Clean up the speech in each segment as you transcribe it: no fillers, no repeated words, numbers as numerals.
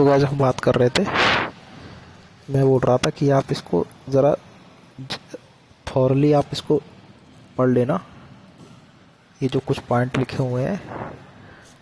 तो आज हम बात कर रहे थे, मैं बोल रहा था कि आप इसको ज़रा थॉरली आप इसको पढ़ लेना। ये जो कुछ पॉइंट लिखे हुए हैं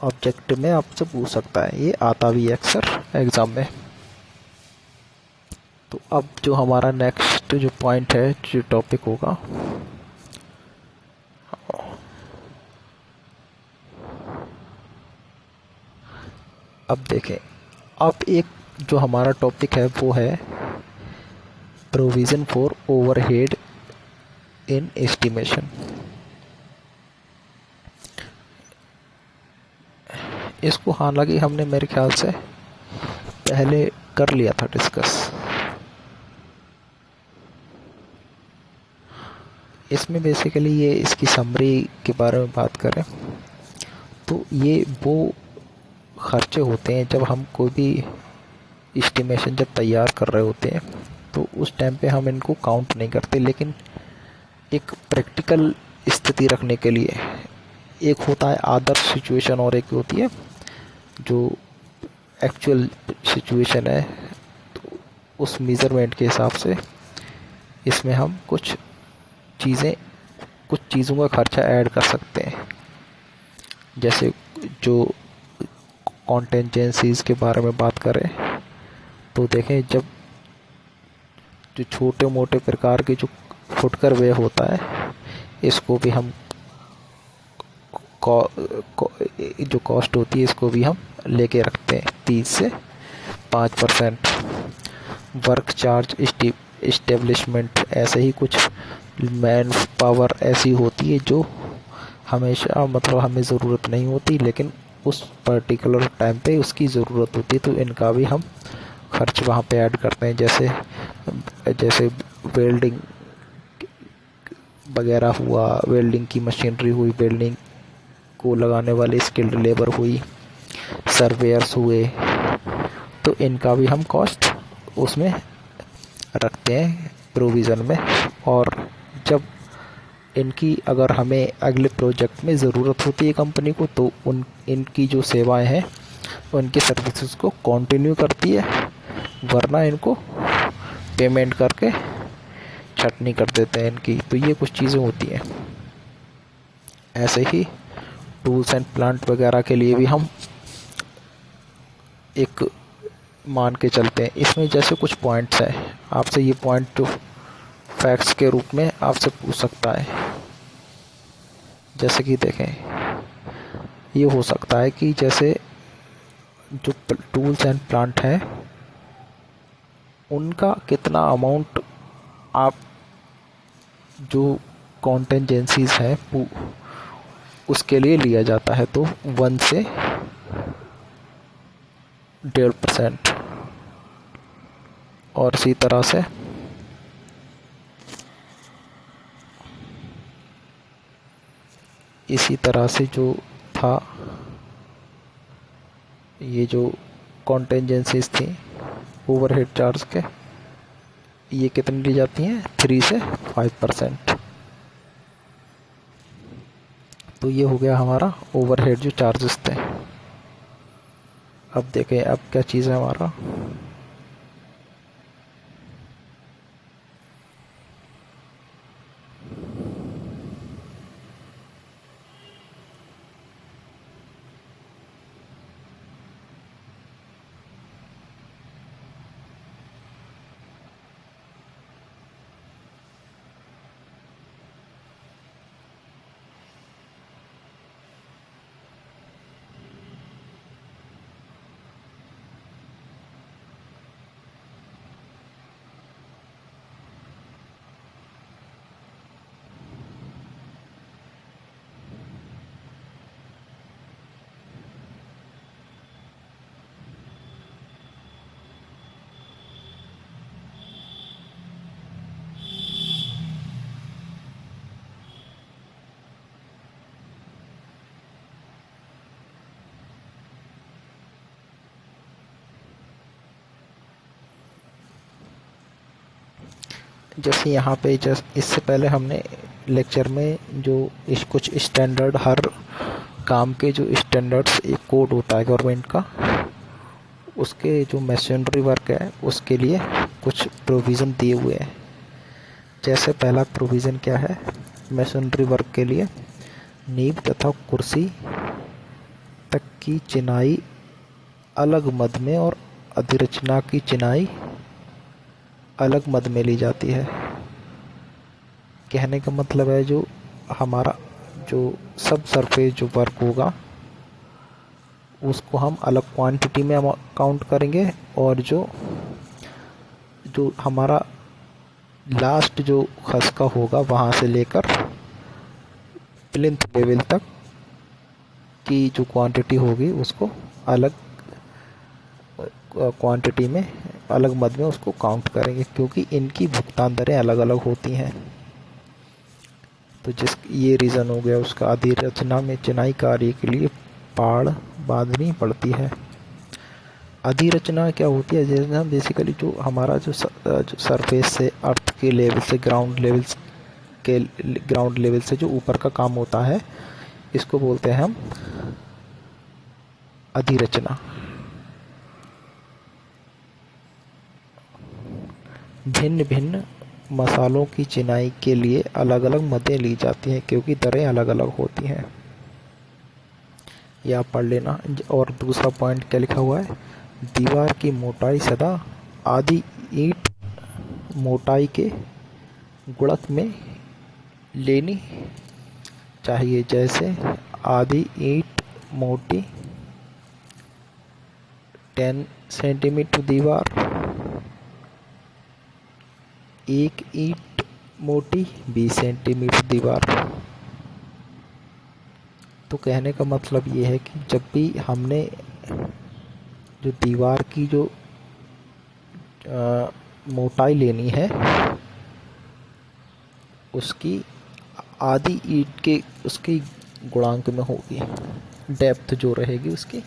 ऑब्जेक्टिव में आपसे पूछ सकता है, ये आता भी है अक्सर एग्ज़ाम में। तो अब जो हमारा नेक्स्ट जो पॉइंट है, जो टॉपिक होगा, अब देखें। अब एक जो हमारा टॉपिक है वो है provision for overhead in estimation. इसको हालांकि हमने मेरे ख्याल से पहले कर लिया था डिस्कस। इसमें बेसिकली ये इसकी समरी के बारे में बात करें तो ये वो खर्चे होते हैं जब हम कोई भी एस्टिमेशन जब तैयार कर रहे होते हैं, तो उस टाइम पे हम इनको काउंट नहीं करते, लेकिन एक प्रैक्टिकल स्थिति रखने के लिए एक होता है आदर्श सिचुएशन और एक होती है जो एक्चुअल सिचुएशन है। तो उस मेज़रमेंट के हिसाब से इसमें हम कुछ चीज़ों का खर्चा ऐड कर सकते हैं। जैसे जो कॉन्टेंजेंसीज़ के बारे में बात करें तो देखें, जब जो छोटे मोटे प्रकार के जो फुटकर वे होता है, इसको भी हम जो कॉस्ट होती है इसको भी हम लेके रखते हैं 30 से 5%। वर्क चार्ज इस्टेब्लिशमेंट, ऐसे ही कुछ मैन पावर ऐसी होती है जो हमेशा मतलब हमें ज़रूरत नहीं होती, लेकिन उस पर्टिकुलर टाइम पे उसकी ज़रूरत होती है, तो इनका भी हम खर्च वहाँ पे ऐड करते हैं। जैसे वेल्डिंग वगैरह हुआ, वेल्डिंग की मशीनरी हुई, वेल्डिंग को लगाने वाले स्किल्ड लेबर हुई, सर्वेयर्स हुए, तो इनका भी हम कॉस्ट उसमें रखते हैं प्रोविज़न में। और जब इनकी अगर हमें अगले प्रोजेक्ट में ज़रूरत होती है कंपनी को, तो इनकी जो सेवाएं हैं उनकी सर्विसेज को कंटिन्यू करती है, वरना इनको पेमेंट करके छटनी कर देते हैं इनकी। तो ये कुछ चीज़ें होती हैं। ऐसे ही टूल्स एंड प्लांट वगैरह के लिए भी हम एक मान के चलते हैं। इसमें जैसे कुछ पॉइंट्स हैं, आपसे ये पॉइंट जो फैक्ट्स के रूप में आपसे पूछ सकता है। जैसे कि देखें, ये हो सकता है कि जैसे जो टूल्स एंड प्लांट हैं उनका कितना अमाउंट आप जो कॉन्टेंजेंसीज हैं उसके लिए लिया जाता है, तो 1 से 1.5%। और इसी तरह से जो था, ये जो कॉन्टेंजेंसीज थी ओवरहेड चार्ज के, ये कितनी ली जाती हैं, 3 से 5%। तो ये हो गया हमारा ओवरहेड जो चार्जेस थे। अब देखें अब क्या चीज़ है हमारा, जैसे यहाँ पे इससे पहले हमने लेक्चर में जो कुछ स्टैंडर्ड, हर काम के जो स्टैंडर्ड्स एक कोड होता है गवर्नमेंट का, उसके जो मशीनरी वर्क है उसके लिए कुछ प्रोविज़न दिए हुए हैं। जैसे पहला प्रोविज़न क्या है, मशीनरी वर्क के लिए नींव तथा कुर्सी तक की चिनाई अलग मद में और अधिरचना की चिनाई अलग मद में ली जाती है। कहने का मतलब है जो हमारा जो सब सरफेस जो वर्क होगा उसको हम अलग क्वांटिटी में हम काउंट करेंगे, और जो जो हमारा लास्ट जो खसका होगा वहाँ से लेकर प्लिंथ लेवल तक की जो क्वांटिटी होगी उसको अलग क्वांटिटी में अलग मद में उसको काउंट करेंगे, क्योंकि इनकी भुगतान दरें अलग अलग होती हैं। तो ये रीज़न हो गया उसका। अधिरचना में चिनाई कार्य के लिए पाड़ बांधनी पड़ती है। अधिरचना क्या होती है, जैसे हम बेसिकली जो हमारा जो सरफेस से अर्थ के लेवल से ग्राउंड लेवल से जो ऊपर का काम होता है, इसको बोलते हैं हम अधिरचना। भिन्न भिन्न मसालों की चिनाई के लिए अलग अलग मदें ली जाती हैं, क्योंकि दरें अलग अलग होती हैं। यह आप पढ़ लेना। और दूसरा पॉइंट क्या लिखा हुआ है, दीवार की मोटाई सदा आधी ईंट मोटाई के गुणक में लेनी चाहिए। जैसे आधी ईंट मोटी 10 सेंटीमीटर दीवार, एक ईंट मोटी 20 सेंटीमीटर दीवार। तो कहने का मतलब ये है कि जब भी हमने जो दीवार की जो मोटाई लेनी है उसकी आधी ईंट के उसकी गुणांक में होगी, डेप्थ जो रहेगी उसकी।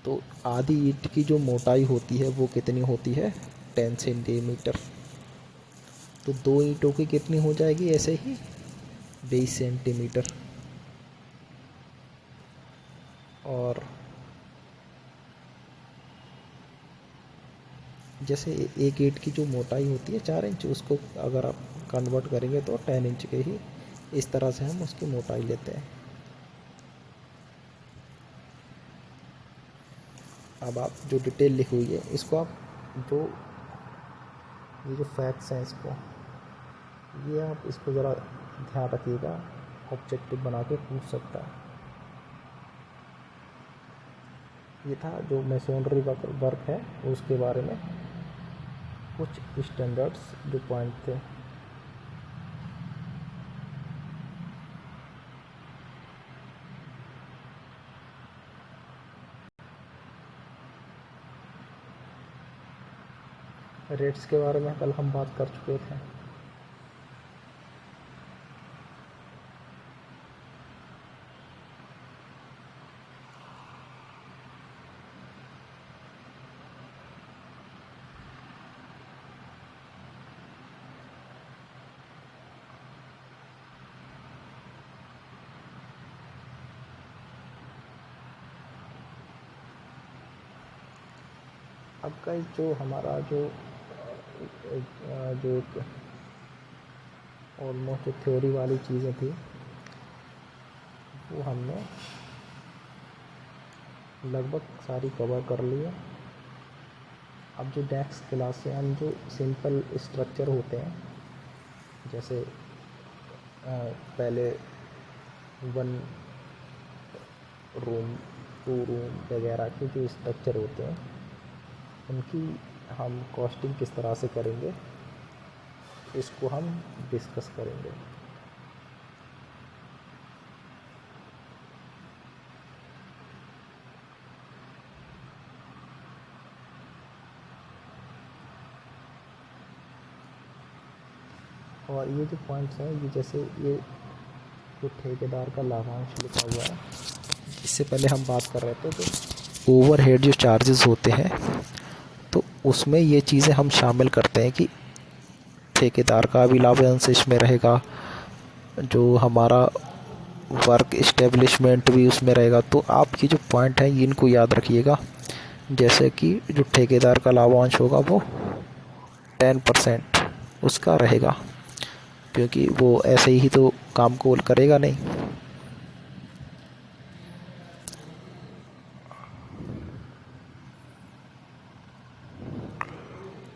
तो आधी ईंट की जो मोटाई होती है वो कितनी होती है, 10 सेंटीमीटर। तो 2 ईंटों की कितनी हो जाएगी ऐसे ही, 20 सेंटीमीटर। और जैसे एक ईंट की जो मोटाई होती है 4 इंच, उसको अगर आप कन्वर्ट करेंगे तो 10 इंच के ही, इस तरह से हम उसकी मोटाई लेते हैं। अब आप जो डिटेल लिखी हुई है इसको आप ये जो फैक्ट्स हैं ये आप इसको ज़रा ध्यान रखिएगा, ऑब्जेक्टिव बना के पूछ सकता है। ये था जो मैसोनरी वर्क है उसके बारे में कुछ स्टैंडर्ड्स जो पॉइंट थे। रेट्स के बारे में कल हम बात कर चुके थे। अब का जो हमारा जो एक ऑलमोस्ट थ्योरी वाली चीज़ें थी वो हमने लगभग सारी कवर कर ली है। अब जो नेक्स्ट क्लास से हम जो सिंपल स्ट्रक्चर होते हैं, जैसे पहले 1 रूम 2 रूम वगैरह के जो स्ट्रक्चर होते हैं उनकी हम कॉस्टिंग किस तरह से करेंगे इसको हम डिस्कस करेंगे। और ये जो पॉइंट्स हैं ये जैसे ये जो ठेकेदार का लाभांश लिखा हुआ है, इससे पहले हम बात कर रहे थे तो ओवरहेड जो चार्जेस होते हैं तो उसमें ये चीज़ें हम शामिल करते हैं कि ठेकेदार का भी लाभ अंश इसमें रहेगा, जो हमारा वर्क इस्टेब्लिशमेंट भी उसमें रहेगा। तो आपकी जो पॉइंट है इनको याद रखिएगा। जैसे कि जो ठेकेदार का लाभांश होगा वो 10% उसका रहेगा, क्योंकि वो ऐसे ही तो काम को करेगा नहीं।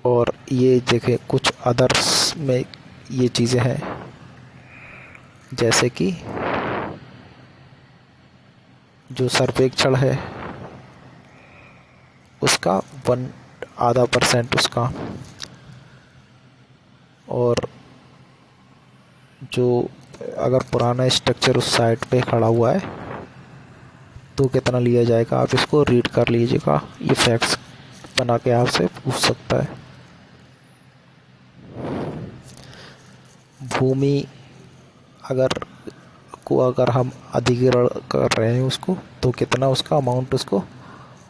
और ये देखें कुछ अदर्स में ये चीज़ें हैं, जैसे कि जो सर्वेक्षण है उसका 1/2% उसका, और जो अगर पुराना स्ट्रक्चर उस साइट पे खड़ा हुआ है तो कितना लिया जाएगा, आप इसको रीड कर लीजिएगा, ये फैक्ट्स बना के आपसे पूछ सकता है। भूमि अगर हम अधिग्रहण कर रहे हैं उसको, तो कितना उसका अमाउंट उसको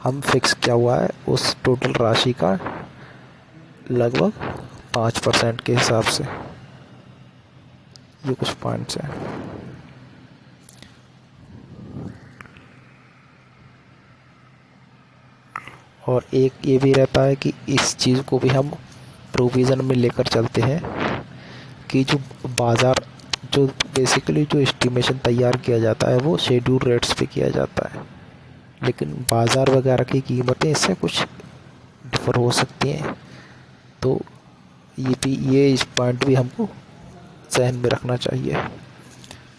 हम फिक्स किया हुआ है उस टोटल राशि का लगभग 5% के हिसाब से। ये कुछ पॉइंट्स हैं। और एक ये भी रहता है कि इस चीज़ को भी हम प्रोविज़न में लेकर चलते हैं कि जो बाज़ार, जो बेसिकली जो एस्टिमेशन तैयार किया जाता है वो शेड्यूल रेट्स पे किया जाता है, लेकिन बाज़ार वगैरह की कीमतें इससे कुछ डिफर हो सकती हैं। तो ये इस पॉइंट भी हमको ज़हन में रखना चाहिए।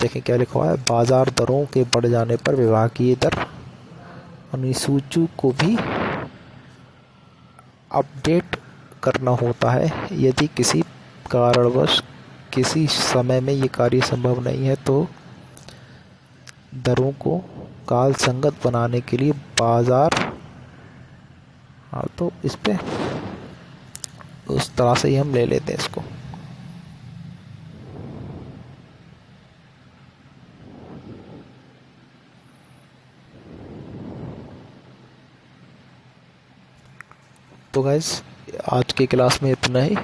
देखें क्या लिखा हुआ है, बाज़ार दरों के बढ़ जाने पर विभागीय दर अनुसूची को भी अपडेट करना होता है। यदि किसी कारणवश किसी समय में ये कार्य संभव नहीं है तो दरों को काल संगत बनाने के लिए बाज़ार, हाँ तो इस पे उस तरह से ही हम ले लेते हैं इसको। तो गाइस आज की क्लास में इतना ही।